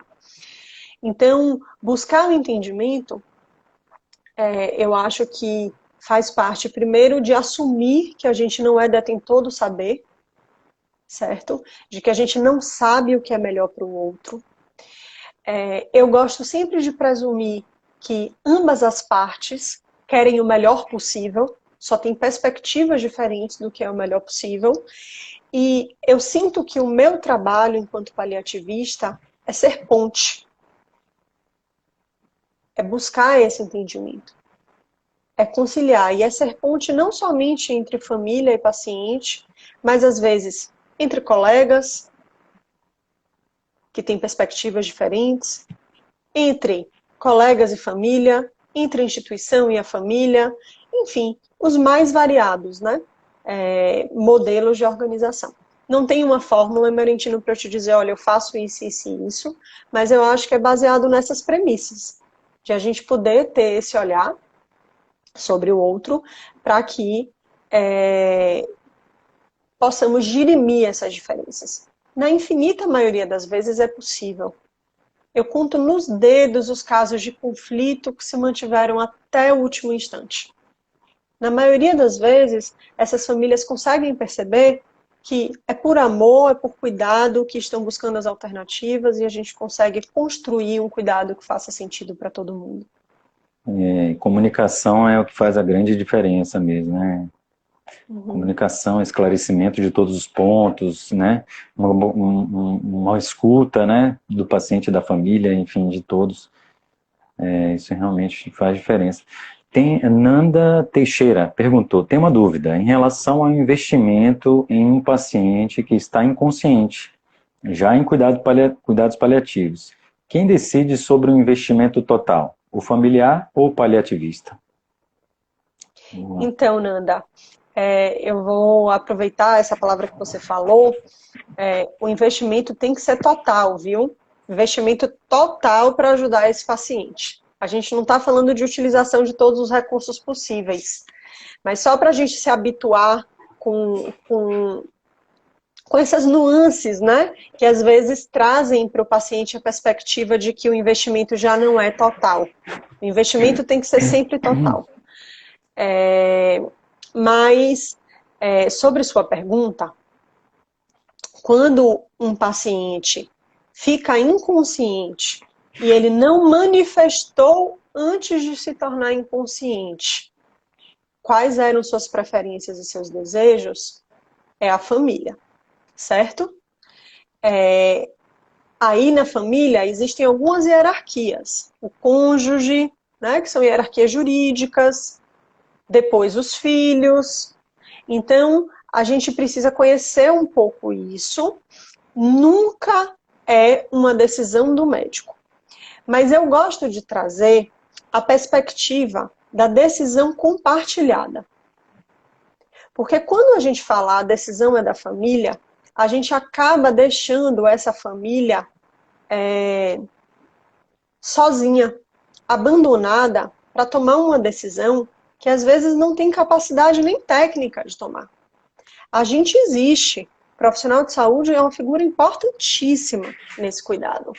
Então, buscar o entendimento, eu acho que faz parte, primeiro, de assumir que a gente não é detentor do saber, certo? De que a gente não sabe o que é melhor para o outro. Eu gosto sempre de presumir que ambas as partes querem o melhor possível, só tem perspectivas diferentes do que é o melhor possível. E eu sinto que o meu trabalho enquanto paliativista é ser ponte. É buscar esse entendimento. É conciliar. E é ser ponte não somente entre família e paciente, mas às vezes entre colegas, que têm perspectivas diferentes, entre colegas e família, entre a instituição e a família, enfim, os mais variados, né? Modelos de organização. Não tem uma fórmula, Merentino, para eu te dizer, olha, eu faço isso, isso e isso, mas eu acho que é baseado nessas premissas, de a gente poder ter esse olhar sobre o outro, para que possamos dirimir essas diferenças. Na infinita maioria das vezes é possível. Eu conto nos dedos os casos de conflito que se mantiveram até o último instante. Na maioria das vezes, essas famílias conseguem perceber que é por amor, é por cuidado que estão buscando as alternativas e a gente consegue construir um cuidado que faça sentido para todo mundo. Comunicação é o que faz a grande diferença mesmo, né? Comunicação, esclarecimento de todos os pontos, né? Uma escuta, né? Do paciente, da família, enfim, de todos. Isso realmente faz diferença. Nanda Teixeira perguntou, tem uma dúvida em relação ao investimento em um paciente que está inconsciente, já em cuidados paliativos. Quem decide sobre o investimento total? O familiar ou o paliativista? Então, Nanda, eu vou aproveitar essa palavra que você falou. O investimento tem que ser total, viu? Investimento total para ajudar esse paciente. A gente não está falando de utilização de todos os recursos possíveis, mas só para a gente se habituar com essas nuances, né? Que às vezes trazem para o paciente a perspectiva de que o investimento já não é total. O investimento tem que ser sempre total. Mas, sobre sua pergunta, quando um paciente fica inconsciente e ele não manifestou antes de se tornar inconsciente quais eram suas preferências e seus desejos, é a família, certo? Aí na família existem algumas hierarquias. O cônjuge, né, que são hierarquias jurídicas, depois os filhos. Então, a gente precisa conhecer um pouco isso. Nunca é uma decisão do médico. Mas eu gosto de trazer a perspectiva da decisão compartilhada. Porque quando a gente fala a decisão é da família, a gente acaba deixando essa família sozinha, abandonada para tomar uma decisão que às vezes não tem capacidade nem técnica de tomar. A gente existe. O profissional de saúde é uma figura importantíssima nesse cuidado,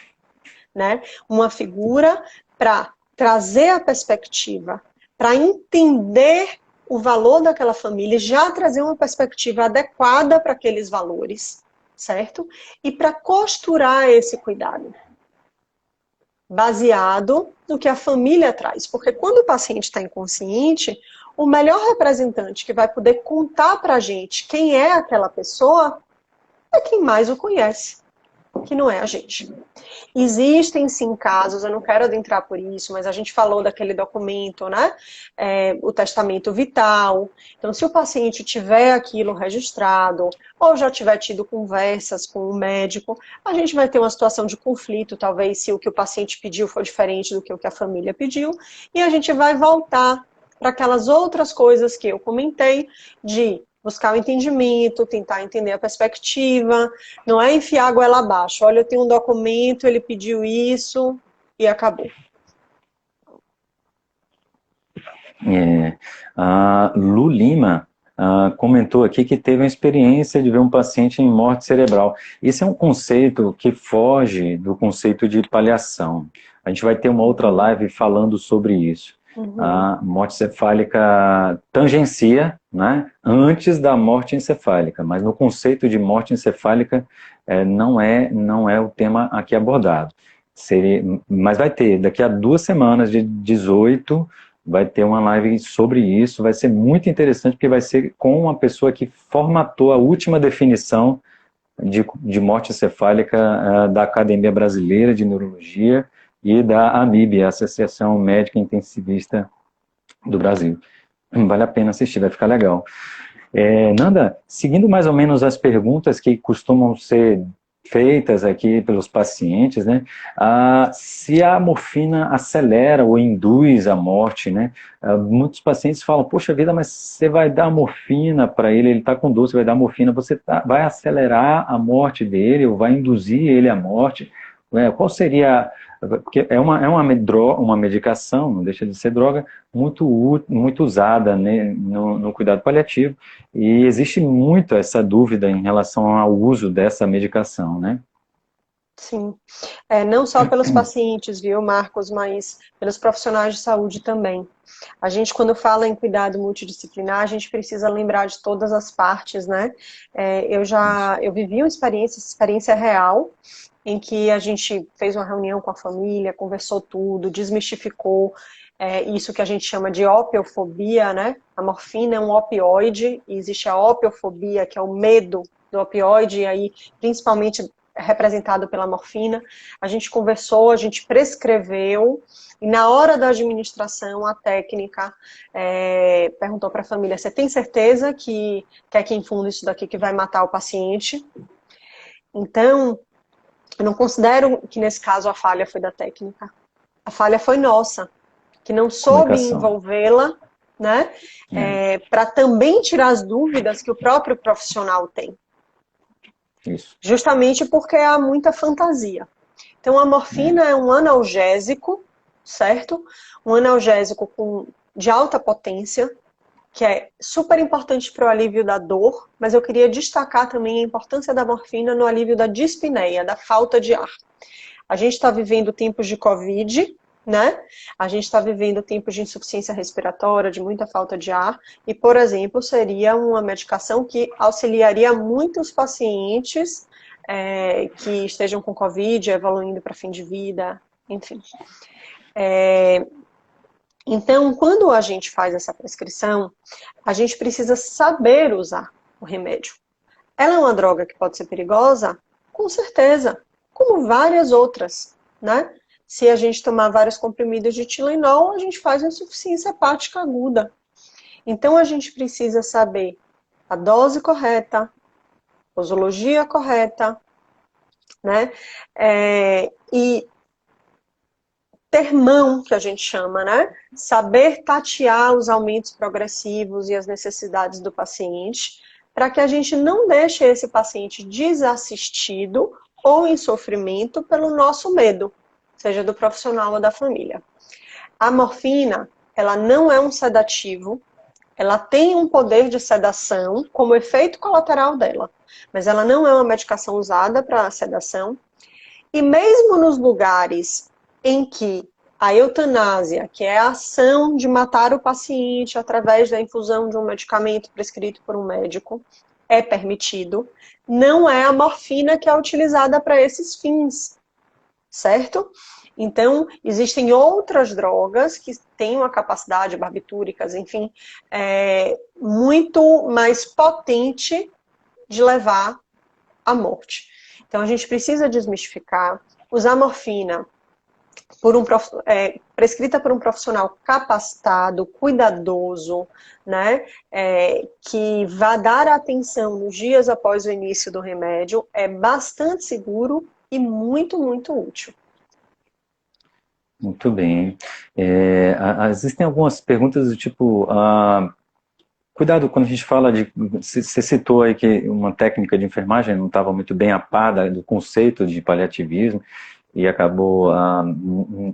né? Uma figura para trazer a perspectiva, para entender o valor daquela família, já trazer uma perspectiva adequada para aqueles valores, certo? E para costurar esse cuidado, baseado no que a família traz. Porque quando o paciente está inconsciente, o melhor representante que vai poder contar para a gente quem é aquela pessoa é quem mais o conhece, que não é a gente. Existem sim casos, eu não quero adentrar por isso, mas a gente falou daquele documento, né? O testamento vital. Então, se o paciente tiver aquilo registrado, ou já tiver tido conversas com o médico, a gente vai ter uma situação de conflito, talvez se o que o paciente pediu for diferente do que o que a família pediu, e a gente vai voltar para aquelas outras coisas que eu comentei, de buscar o entendimento, tentar entender a perspectiva, não é enfiar a goela abaixo. Olha, eu tenho um documento, ele pediu isso e acabou. A Lu Lima comentou aqui que teve uma experiência de ver um paciente em morte cerebral. Esse é um conceito que foge do conceito de paliação. A gente vai ter uma outra live falando sobre isso. A morte encefálica tangencia, né, antes da morte encefálica, mas no conceito de morte encefálica não é o tema aqui abordado. Mas vai ter, daqui a 2 semanas, de 18, vai ter uma live sobre isso, vai ser muito interessante, porque vai ser com uma pessoa que formatou a última definição de morte encefálica da Academia Brasileira de Neurologia e da AMIB, a Associação Médica Intensivista do Brasil. Vale a pena assistir, vai ficar legal. Nanda, seguindo mais ou menos as perguntas que costumam ser feitas aqui pelos pacientes, né? Se a morfina acelera ou induz a morte, né? Muitos pacientes falam, poxa vida, mas você vai dar morfina para ele está com dor, você vai dar morfina, você vai acelerar a morte dele ou vai induzir ele à morte? Qual seria... Porque é uma medicação, não deixa de ser droga, muito usada, né, no cuidado paliativo, e existe muito essa dúvida em relação ao uso dessa medicação, né? Sim. Não só pelos pacientes, viu, Marcos, mas pelos profissionais de saúde também. A gente, quando fala em cuidado multidisciplinar, a gente precisa lembrar de todas as partes, né? Eu vivi uma experiência real, em que a gente fez uma reunião com a família, conversou tudo, desmistificou isso que a gente chama de opiofobia, né? A morfina é um opioide, e existe a opiofobia, que é o medo do opioide, e aí, principalmente representado pela morfina. A gente conversou, a gente prescreveu, e na hora da administração, a técnica perguntou para a família, você tem certeza que é quem funda isso daqui que vai matar o paciente? Então, eu não considero que nesse caso a falha foi da técnica. A falha foi nossa, que não soube envolvê-la, né? Para também tirar as dúvidas que o próprio profissional tem. Isso. Justamente porque há muita fantasia. Então, a morfina é um analgésico, certo? Um analgésico de alta potência, que é super importante para o alívio da dor, mas eu queria destacar também a importância da morfina no alívio da dispneia, da falta de ar. A gente está vivendo tempos de Covid, né? A gente está vivendo tempos de insuficiência respiratória, de muita falta de ar, e, por exemplo, seria uma medicação que auxiliaria muitos pacientes que estejam com Covid, evoluindo para fim de vida, enfim. Então, quando a gente faz essa prescrição, a gente precisa saber usar o remédio. Ela é uma droga que pode ser perigosa? Com certeza, como várias outras, né? Se a gente tomar vários comprimidos de Tilenol, a gente faz uma insuficiência hepática aguda. Então, a gente precisa saber a dose correta, posologia correta, né? E ter mão, que a gente chama, né? Saber tatear os aumentos progressivos e as necessidades do paciente, para que a gente não deixe esse paciente desassistido ou em sofrimento pelo nosso medo, seja do profissional ou da família. A morfina, ela não é um sedativo, ela tem um poder de sedação como efeito colateral dela, mas ela não é uma medicação usada para sedação. E mesmo nos lugares em que a eutanásia, que é a ação de matar o paciente através da infusão de um medicamento prescrito por um médico, é permitido, não é a morfina que é utilizada para esses fins, certo? Então, existem outras drogas que têm uma capacidade, barbitúricas, enfim, muito mais potente de levar à morte. Então, a gente precisa desmistificar, usar morfina prescrita por um profissional capacitado, cuidadoso, né, que vá dar atenção nos dias após o início do remédio, é bastante seguro e muito, muito útil. Muito bem. Existem algumas perguntas do tipo, cuidado quando a gente fala de, você citou aí que uma técnica de enfermagem não estava muito bem a par do conceito de paliativismo e acabou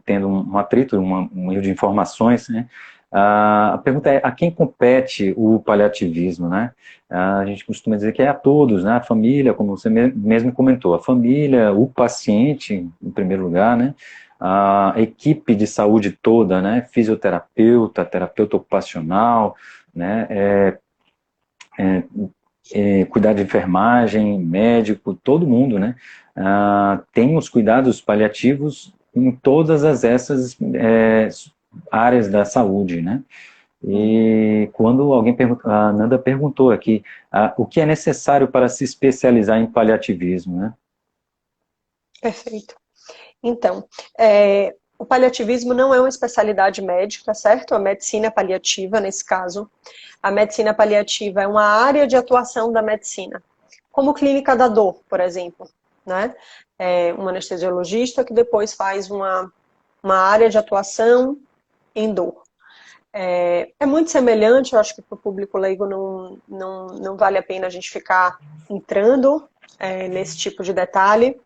tendo um atrito, um erro de informações, né? A pergunta é, a quem compete o paliativismo, né? A gente costuma dizer que é a todos, né? A família, como você mesmo comentou, a família, o paciente, em primeiro lugar, né? A equipe de saúde toda, né? Fisioterapeuta, terapeuta ocupacional, né? Cuidar de enfermagem, médico, todo mundo, né? Tem os cuidados paliativos em todas essas áreas da saúde, né? E quando alguém a Nanda perguntou aqui, o que é necessário para se especializar em paliativismo, né? Perfeito. Então, o paliativismo não é uma especialidade médica, certo? A medicina paliativa, nesse caso. A medicina paliativa é uma área de atuação da medicina, como clínica da dor, por exemplo, né? Um anestesiologista que depois faz uma área de atuação em dor. É muito semelhante, eu acho que para o público leigo não vale a pena a gente ficar entrando nesse tipo de detalhe,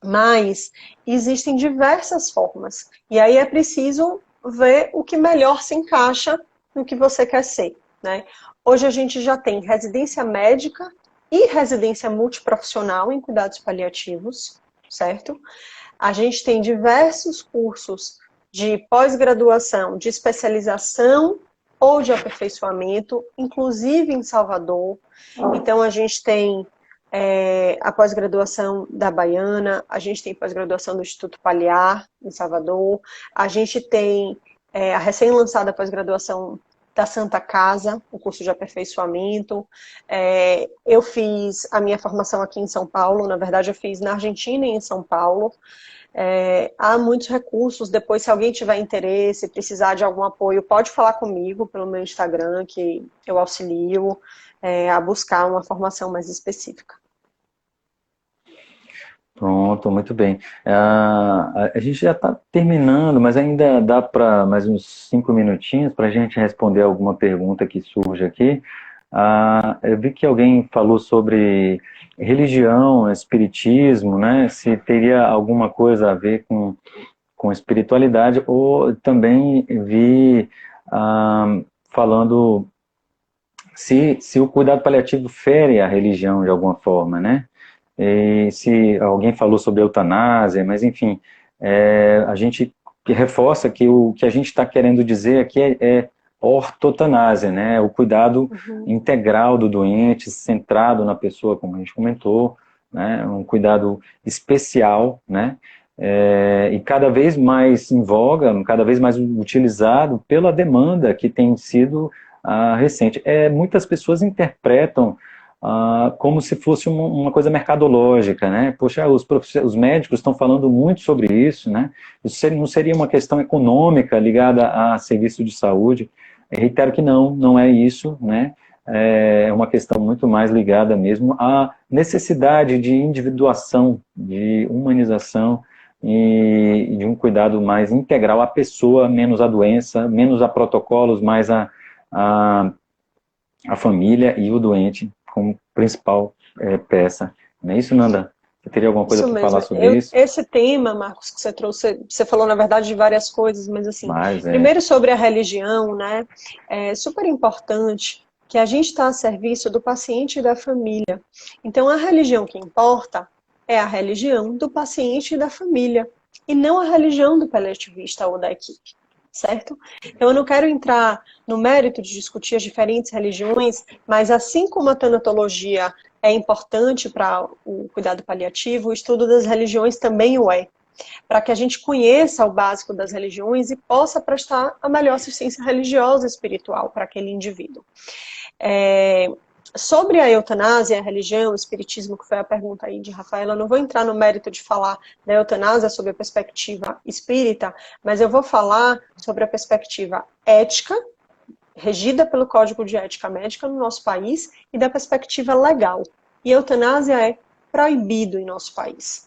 mas existem diversas formas. E aí é preciso ver o que melhor se encaixa no que você quer ser, né? Hoje a gente já tem residência médica e residência multiprofissional em cuidados paliativos, certo? A gente tem diversos cursos de pós-graduação, de especialização ou de aperfeiçoamento, inclusive em Salvador. Então a gente tem a pós-graduação da Baiana, a gente tem pós-graduação do Instituto Paliar, em Salvador, a gente tem a recém-lançada pós-graduação da Santa Casa, o curso de aperfeiçoamento. Eu fiz a minha formação aqui em São Paulo, na verdade eu fiz na Argentina e em São Paulo. Há muitos recursos, depois se alguém tiver interesse, precisar de algum apoio, pode falar comigo pelo meu Instagram, que eu auxilio a buscar uma formação mais específica. Pronto, muito bem. A gente já está terminando, mas ainda dá para mais uns 5 minutinhos para a gente responder alguma pergunta que surge aqui. Eu vi que alguém falou sobre religião, espiritismo, né? Se teria alguma coisa a ver com espiritualidade, ou também vi falando se o cuidado paliativo fere a religião de alguma forma, né? E se alguém falou sobre eutanásia, mas enfim, a gente reforça que o que a gente está querendo dizer aqui é ortotanásia, né? O cuidado integral do doente, centrado na pessoa, como a gente comentou, né? Um cuidado especial, né? E cada vez mais em voga, cada vez mais utilizado pela demanda que tem sido recente. Muitas pessoas interpretam como se fosse uma coisa mercadológica, né? Poxa, os médicos estão falando muito sobre isso, né? Isso não seria uma questão econômica ligada a serviço de saúde? Eu reitero que não é isso, né? É uma questão muito mais ligada mesmo à necessidade de individuação, de humanização e de um cuidado mais integral à pessoa, menos à doença, menos a protocolos, mais a família e o doente como principal peça. Não é isso, Nanda? Você teria alguma coisa para falar sobre isso? Esse tema, Marcos, que você trouxe, você falou, na verdade, de várias coisas, mas assim, primeiro sobre a religião, né? É super importante que a gente está a serviço do paciente e da família. Então, a religião que importa é a religião do paciente e da família, e não a religião do paliativista ou da equipe. Certo? Então eu não quero entrar no mérito de discutir as diferentes religiões, mas assim como a tanatologia é importante para o cuidado paliativo, o estudo das religiões também o é, para que a gente conheça o básico das religiões e possa prestar a melhor assistência religiosa e espiritual para aquele indivíduo. Sobre a eutanásia, a religião, o espiritismo, que foi a pergunta aí de Rafaela, eu não vou entrar no mérito de falar da eutanásia sob a perspectiva espírita, mas eu vou falar sobre a perspectiva ética, regida pelo Código de Ética Médica no nosso país, e da perspectiva legal. E a eutanásia é proibido em nosso país,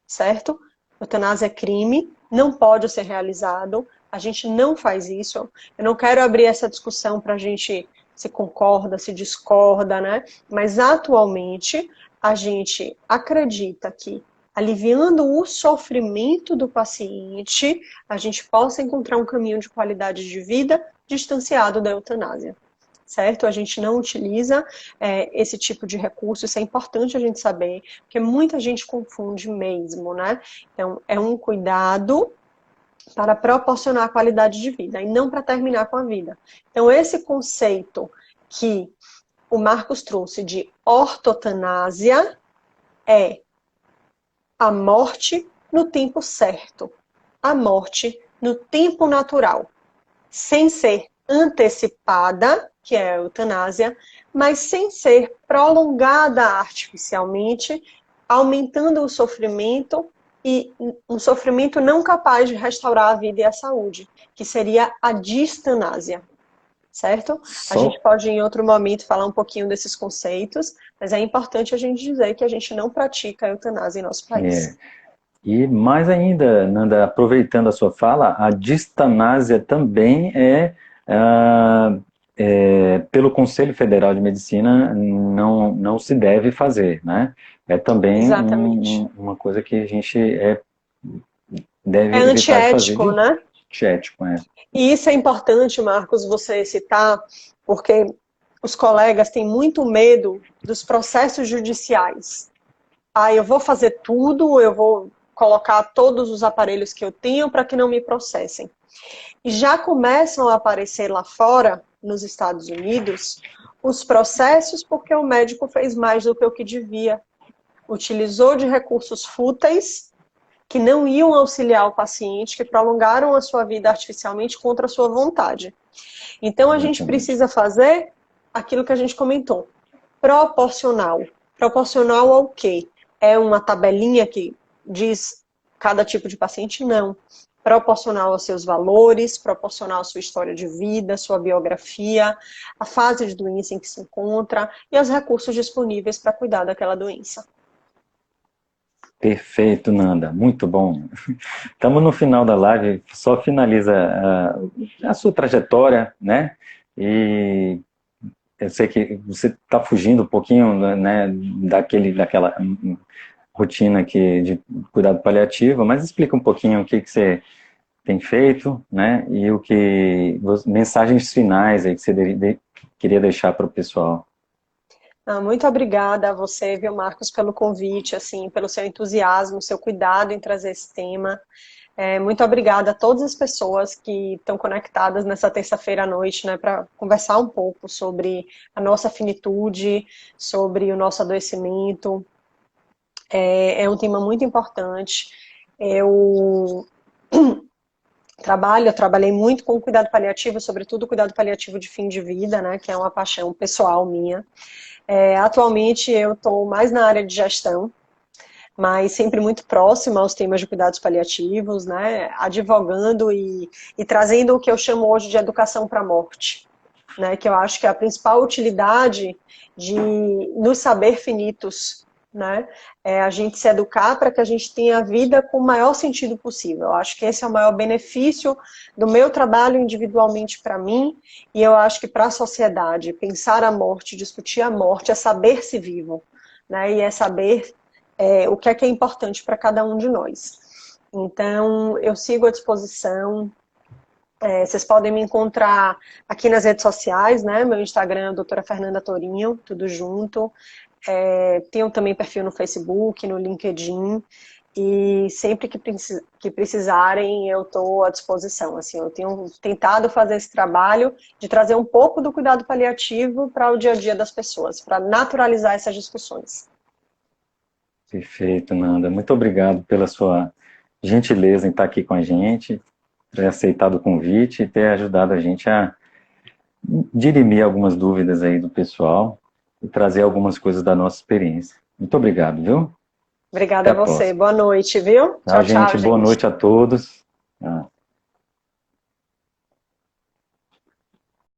certo? Eutanásia é crime, não pode ser realizado, a gente não faz isso. Eu não quero abrir essa discussão para a gente se concorda, se discorda, né? Mas atualmente a gente acredita que aliviando o sofrimento do paciente, a gente possa encontrar um caminho de qualidade de vida distanciado da eutanásia. Certo? A gente não utiliza esse tipo de recurso, isso é importante a gente saber, porque muita gente confunde mesmo, né? Então, é um cuidado para proporcionar qualidade de vida e não para terminar com a vida. Então, esse conceito que o Marcos trouxe de ortotanásia é a morte no tempo certo, a morte no tempo natural, sem ser antecipada, que é a eutanásia, mas sem ser prolongada artificialmente, aumentando o sofrimento e um sofrimento não capaz de restaurar a vida e a saúde, que seria a distanásia, certo? A gente pode em outro momento falar um pouquinho desses conceitos, mas é importante a gente dizer que a gente não pratica a eutanásia em nosso país. E mais ainda, Nanda, aproveitando a sua fala, a distanásia também pelo Conselho Federal de Medicina, não se deve fazer, né? É também Exatamente. uma coisa que a gente deve É evitar de fazer, antiético, né? antiético, E isso é importante, Marcos, você citar, porque os colegas têm muito medo dos processos judiciais. Ah, eu vou fazer tudo, eu vou colocar todos os aparelhos que eu tenho para que não me processem. E já começam a aparecer lá fora, nos Estados Unidos, os processos porque o médico fez mais do que o que devia. Utilizou de recursos fúteis que não iam auxiliar o paciente, que prolongaram a sua vida artificialmente contra a sua vontade. Então, a gente precisa fazer aquilo que a gente comentou, proporcional. Proporcional ao quê? É uma tabelinha que diz cada tipo de paciente? Não. Proporcional aos seus valores, proporcional à sua história de vida, sua biografia, a fase de doença em que se encontra e os recursos disponíveis para cuidar daquela doença. Perfeito, Nanda, muito bom. Estamos no final da live, só finaliza a sua trajetória, né? E eu sei que você está fugindo um pouquinho, né, daquela rotina de cuidado paliativo, mas explica um pouquinho o que você tem feito, né? E mensagens finais aí que você queria deixar para o pessoal. Muito obrigada a você, viu, Marcos, pelo convite, assim, pelo seu entusiasmo, seu cuidado em trazer esse tema. Muito obrigada a todas as pessoas que estão conectadas nessa terça-feira à noite, né, para conversar um pouco sobre a nossa finitude, sobre o nosso adoecimento. É um tema muito importante. Eu trabalhei muito com cuidado paliativo, sobretudo cuidado paliativo de fim de vida, né, que é uma paixão pessoal minha. Atualmente eu estou mais na área de gestão, mas sempre muito próxima aos temas de cuidados paliativos, né, advogando e trazendo o que eu chamo hoje de educação para a morte, né, que eu acho que é a principal utilidade nos saber finitos, né, é a gente se educar para que a gente tenha a vida com o maior sentido possível. Eu acho que esse é o maior benefício do meu trabalho individualmente para mim, e eu acho que para a sociedade, pensar a morte, discutir a morte, é saber-se vivo, né, e é saber o que é importante para cada um de nós. Então, eu sigo à disposição. Vocês podem me encontrar aqui nas redes sociais, né? Meu Instagram é doutora Fernanda Torinho, tudo junto. Tenho também perfil no Facebook, no LinkedIn. E sempre que precisarem, eu estou à disposição. Assim, eu tenho tentado fazer esse trabalho de trazer um pouco do cuidado paliativo para o dia a dia das pessoas, para naturalizar essas discussões. Perfeito, Nanda. Muito obrigado pela sua gentileza em estar aqui com a gente, ter aceitado o convite e ter ajudado a gente a dirimir algumas dúvidas aí do pessoal e trazer algumas coisas da nossa experiência. Muito obrigado, viu? Obrigada Até a a você. próxima. Boa noite, viu? Tchau, Tchau, gente. Boa gente. noite a todos.